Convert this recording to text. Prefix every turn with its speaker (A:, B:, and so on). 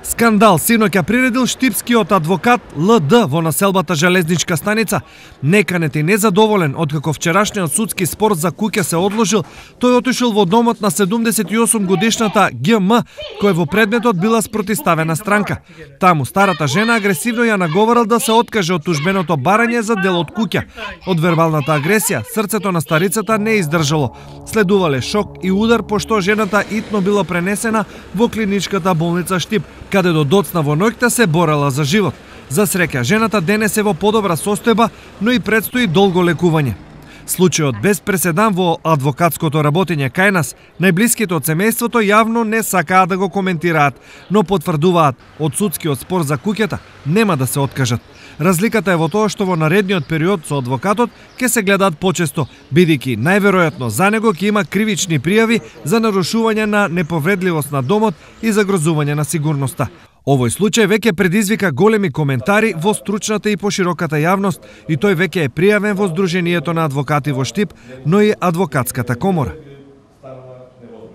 A: Скандал синоќа приредил штипскиот адвокат ЛД во населбата Железничка станица. Неканет и незадоволен откако вчерашниот судски спор за куќа се одложил, тој отишол во домот на 78 годишната ГМ, која во предметот била спротивставена странка. Таму старата жена агресивно ја наговорил да се откаже од тужбеното барање за дел од куќа. Од вербалната агресија срцето на старицата не издржало. Следувале шок и удар пошто жената итно била пренесена во клиничката болница Штип, каде до доцна во ноќта се борела за живот. За среќа, жената денес е во подобра состојба, но и предстои долго лекување. Случајот без преседан во адвокатското работење кај нас, најблиските од семејството јавно не сакаат да го коментираат, но потврдуваат од судскиот спор за куќата нема да се откажат. Разликата е во тоа што во наредниот период со адвокатот ќе се гледаат почесто, бидејќи најверојатно за него ќе има кривични пријави за нарушување на неповредливост на домот и загрозување на сигурноста. Овој случај веќе предизвика големи коментари во стручната и пошироката јавност и тој веќе е пријавен во Сдруженијето на адвокати во Штип, но и Адвокатската комора.